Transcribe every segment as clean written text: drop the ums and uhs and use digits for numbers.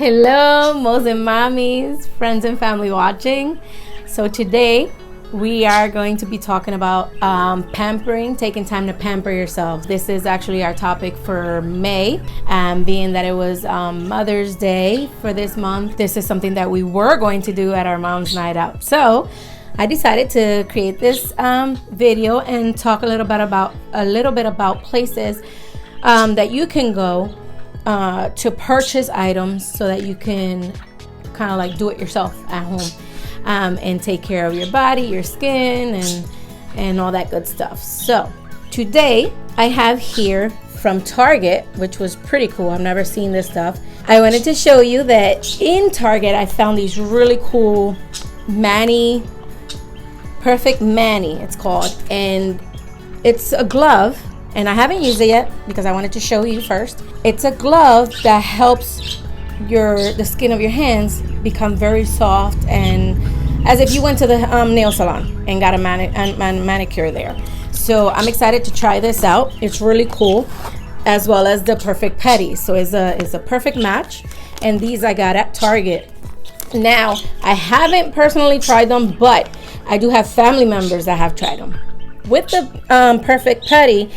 Hello, Mozen Mommies, friends and family watching. So today we are going to be talking about pampering, taking time to pamper yourself. This is actually our topic for May, being that it was Mother's Day for this month. This is something that we were going to do at our mom's night out. So I decided to create this video and talk a little bit about places that you can go to purchase items so that you can kind of like do it yourself at home and take care of your body, your skin, and all that good stuff. So today I have here from Target, which was pretty cool. I've never seen this stuff. I wanted to show you that in Target I found these really cool Perfect Mani it's called, and it's a glove. And I haven't used it yet because I wanted to show you first. It's a glove that helps the skin of your hands become very soft, and as if you went to the nail salon and got a manicure there. So I'm excited to try this out. It's really cool, as well as the Perfect Petty. So it's a perfect match, and these I got at Target. Now I haven't personally tried them, but I do have family members that have tried them. With the Perfect Petty,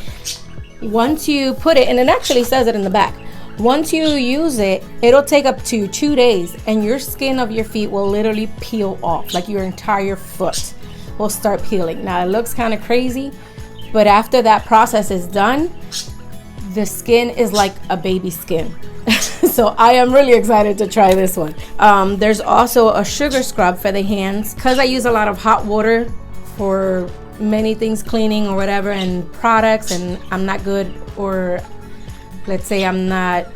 once you put it, and it actually says it in the back, once you use it, it'll take up to 2 days and your skin of your feet will literally peel off. Like your entire foot will start peeling. Now it looks kind of crazy, but after that process is done, the skin is like a baby skin. So I am really excited to try this one. There's also a sugar scrub for the hands, because I use a lot of hot water for many things, cleaning or whatever, and products, and I'm not good, or let's say I'm not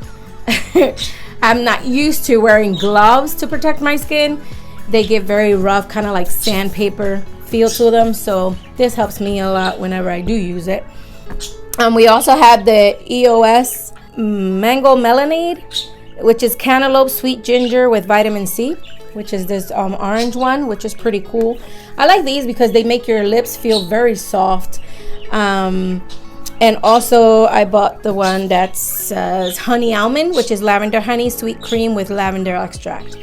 I'm not used to wearing gloves to protect my skin. They get very rough, kind of like sandpaper feel to them, so this helps me a lot whenever I do use it. We also have the EOS Mango Melonade, which is cantaloupe sweet ginger with vitamin C, which is this orange one, which is pretty cool. I like these because they make your lips feel very soft. And also I bought the one that says honey almond, which is lavender honey sweet cream with lavender extract,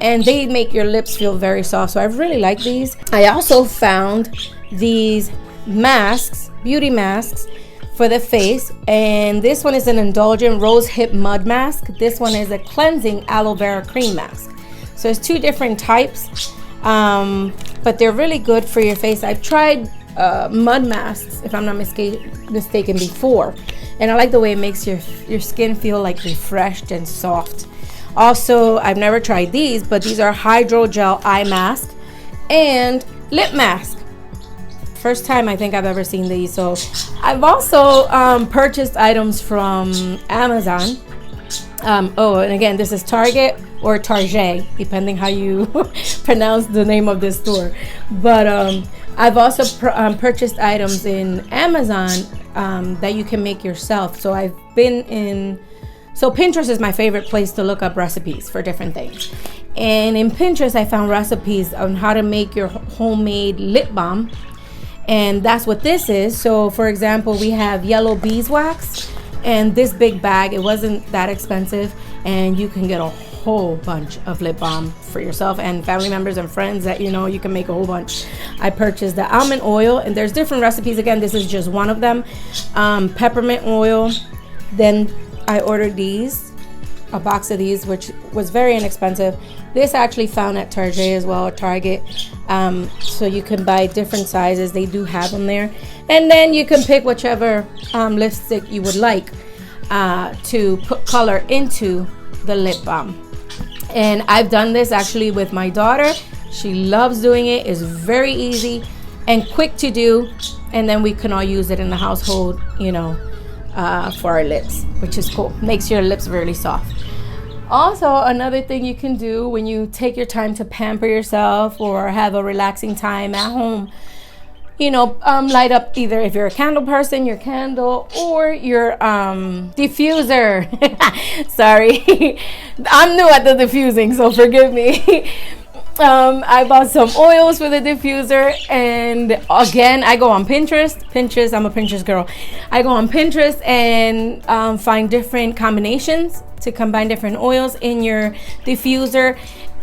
and they make your lips feel very soft. So I really like these. I also found these masks, beauty masks for the face, and this one is an indulgent rose hip mud mask. This one is a cleansing aloe vera cream mask. So it's two different types, but they're really good for your face. I've tried mud masks, if I'm not mistaken, before, and I like the way it makes your skin feel like refreshed and soft. Also, I've never tried these, but these are hydrogel eye mask and lip mask. First time I think I've ever seen these. So I've also purchased items from Amazon. And again, this is Target or Target, depending how you pronounce the name of this store. But I've also purchased items in Amazon that you can make yourself. So so Pinterest is my favorite place to look up recipes for different things. And in Pinterest, I found recipes on how to make your homemade lip balm. And that's what this is. So for example, we have yellow beeswax, and this big bag, it wasn't that expensive, and you can get a whole bunch of lip balm for yourself and family members and friends that you can make a whole bunch. I purchased the almond oil, and there's different recipes. Again, this is just one of them. Peppermint oil. Then I ordered a box of these, which was very inexpensive. This I actually found at Target as well, at Target. So you can buy different sizes. They do have them there. And then you can pick whichever lipstick you would like to put color into the lip balm. And I've done this actually with my daughter. She loves doing it. It's very easy and quick to do. And then we can all use it in the household, for our lips, which is cool. Makes your lips really soft. Also, another thing you can do when you take your time to pamper yourself or have a relaxing time at home, light up, either if you're a candle person, your candle, or your diffuser. Sorry, I'm new at the diffusing, so forgive me. I bought some oils for the diffuser, and again, I go on Pinterest. I'm a Pinterest girl. I go on Pinterest and find different combinations to combine different oils in your diffuser,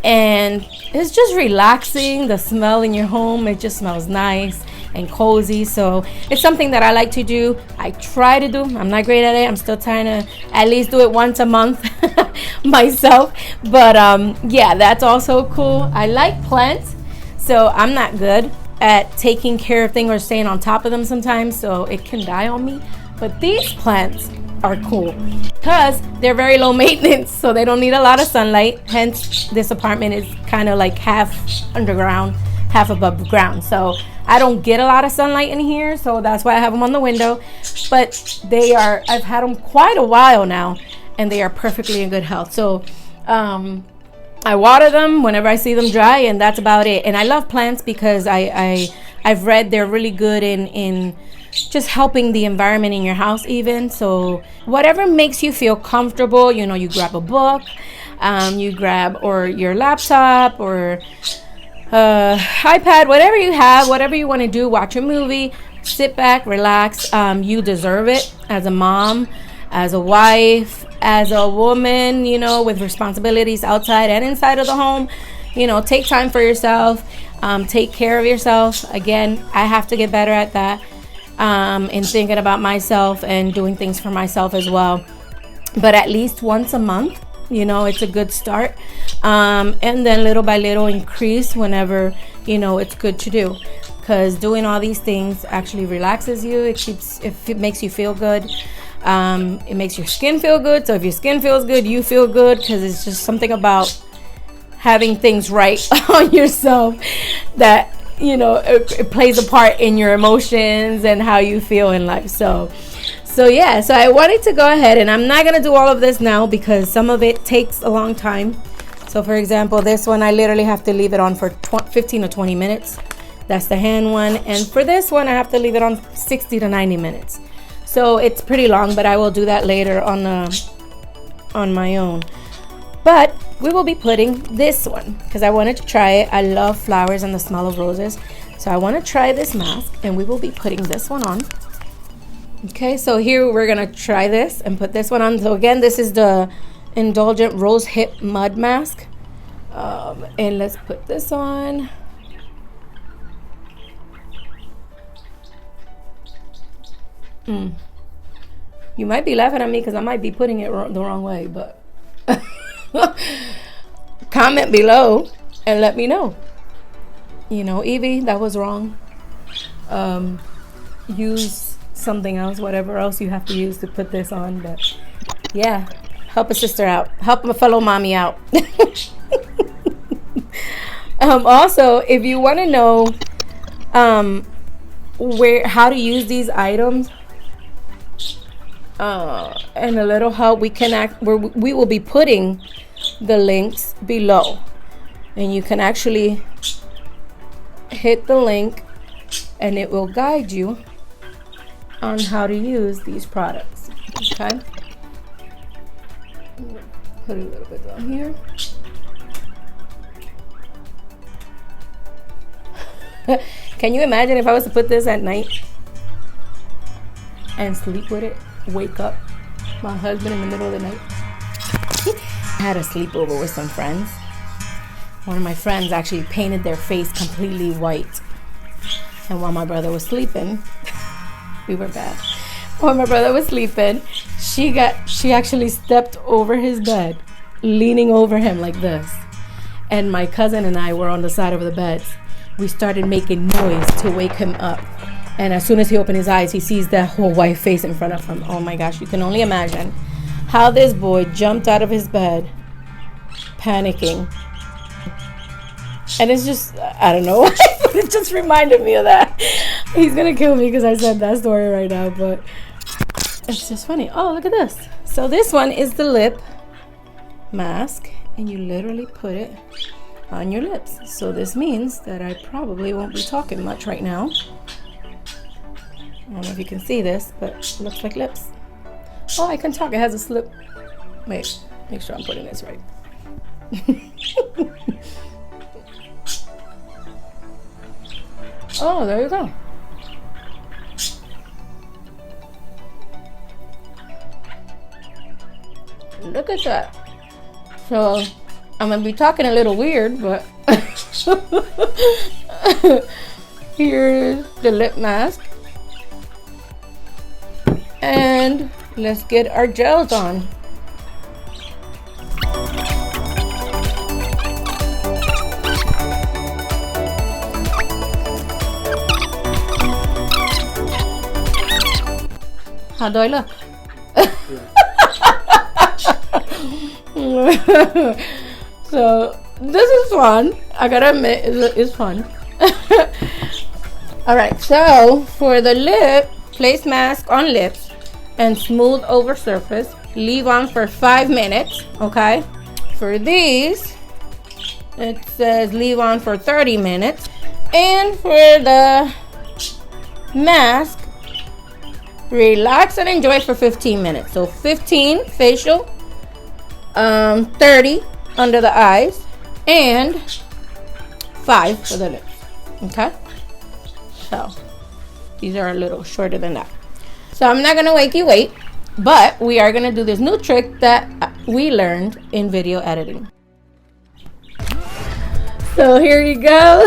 and it's just relaxing. The smell in your home, it just smells nice and cozy. So it's something that I like to do. I try to do. I'm not great at it. I'm still trying to at least do it once a month myself. But yeah, that's also cool. I like plants, so I'm not good at taking care of things or staying on top of them sometimes, so it can die on me. But these plants are cool because they're very low maintenance, so they don't need a lot of sunlight. Hence, this apartment is kind of like half underground, half above ground, so I don't get a lot of sunlight in here, so that's why I have them on the window. But I've had them quite a while now, and they are perfectly in good health. So I water them whenever I see them dry, and that's about it. And I love plants because I've read they're really good in just helping the environment in your house even. So whatever makes you feel comfortable, you grab a book, you grab or your laptop or iPad, whatever you have, whatever you want to do, watch a movie, sit back, relax. You deserve it as a mom, as a wife, as a woman, with responsibilities outside and inside of the home. Take time for yourself, take care of yourself. Again, I have to get better at that, in thinking about myself and doing things for myself as well. But at least once a month, it's a good start. And then little by little increase whenever, it's good to do. Because doing all these things actually relaxes you. It makes you feel good. It makes your skin feel good. So if your skin feels good, you feel good, because it's just something about having things right on yourself that, it plays a part in your emotions and how you feel in life. So yeah, so I wanted to go ahead, and I'm not going to do all of this now because some of it takes a long time. So for example, this one, I literally have to leave it on for 15 or 20 minutes. That's the hand one. And for this one, I have to leave it on 60 to 90 minutes. So it's pretty long, but I will do that later on my own. But we will be putting this one because I wanted to try it. I love flowers and the smell of roses. So I want to try this mask, and we will be putting this one on. Okay, so here we're going to try this and put this one on. So again, this is the Indulgent Rose Hip Mud Mask. And let's put this on. You might be laughing at me because I might be putting it the wrong way, but comment below and let me know. Evie, that was wrong. Use something else, whatever else you have to use to put this on. But yeah, help a sister out, help a fellow mommy out. Also, if you want to know how to use these items, and a little help, we will be putting the links below, and you can actually hit the link and it will guide you on how to use these products. Okay, put a little bit down here. Can you imagine if I was to put this at night and sleep with it, wake up my husband in the middle of the night? I had a sleepover with some friends. One of my friends actually painted their face completely white, and while my brother was sleeping, we were bad. While my brother was sleeping, she actually stepped over his bed, leaning over him like this. And my cousin and I were on the side of the bed. We started making noise to wake him up. And as soon as he opened his eyes, he sees that whole white face in front of him. Oh my gosh, you can only imagine how this boy jumped out of his bed, panicking. And it's just, I don't know why, but it just reminded me of that. He's gonna kill me because I said that story right now, but it's just funny. Oh, look at this. So this one is the lip mask, and you literally put it on your lips. So this means that I probably won't be talking much right now. I don't know if you can see this, but it looks like lips. Oh, I can talk. It has a slip. Wait, make sure I'm putting this right. Oh, there you go. Look at that. So I'm gonna be talking a little weird, but here's the lip mask. And let's get our gels on. How do I look? So this is fun. I gotta admit, it's fun. Alright, so for the lip, place mask on lips and smooth over surface. Leave on for 5 minutes, okay? For these, it says leave on for 30 minutes. And for the mask, relax and enjoy for 15 minutes. So 15 facial, 30 under the eyes, and 5 for the lips. Okay? So these are a little shorter than that. So I'm not gonna make you wait, but we are gonna do this new trick that we learned in video editing. So here you go.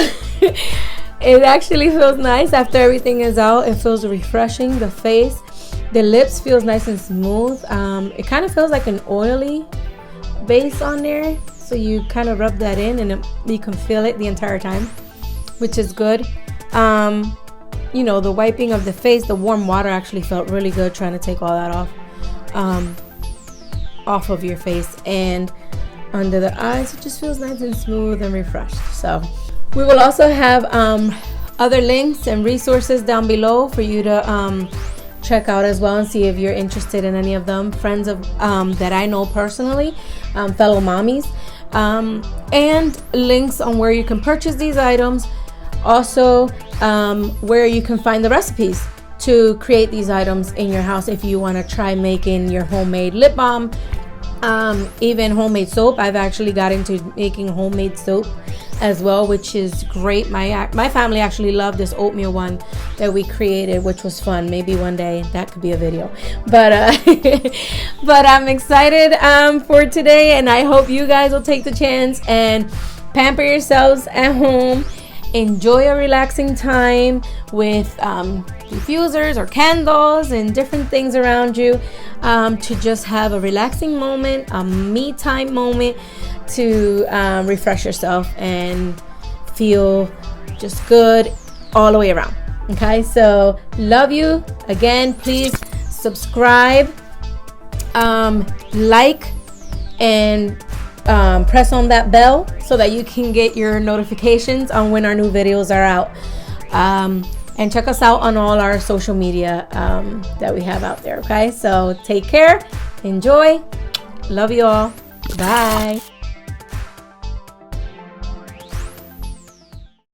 It actually feels nice after everything is out. It feels refreshing. The face, the lips feels nice and smooth. It kind of feels like an oily base on there, so you kind of rub that in and you can feel it the entire time, which is good. You know, the wiping of the face, the warm water actually felt really good, trying to take all that off of your face. And under the eyes, it just feels nice and smooth and refreshed. So we will also have other links and resources down below for you to check out as well and see if you're interested in any of them. Friends of that I know personally, fellow mommies, and links on where you can purchase these items. Also, where you can find the recipes to create these items in your house if you want to try making your homemade lip balm, even homemade soap. I've actually got into making homemade soap as well, which is great. My family actually loved this oatmeal one that we created, which was fun. Maybe one day that could be a video, but but I'm excited for today, and I hope you guys will take the chance and pamper yourselves at home. Enjoy a relaxing time with diffusers or candles and different things around you, to just have a relaxing moment, a me time moment, to refresh yourself and feel just good all the way around. Okay, so love you again. Please subscribe, like, and press on that bell so that you can get your notifications on when our new videos are out. And check us out on all our social media that we have out there. Okay, so take care, enjoy, love you all, bye.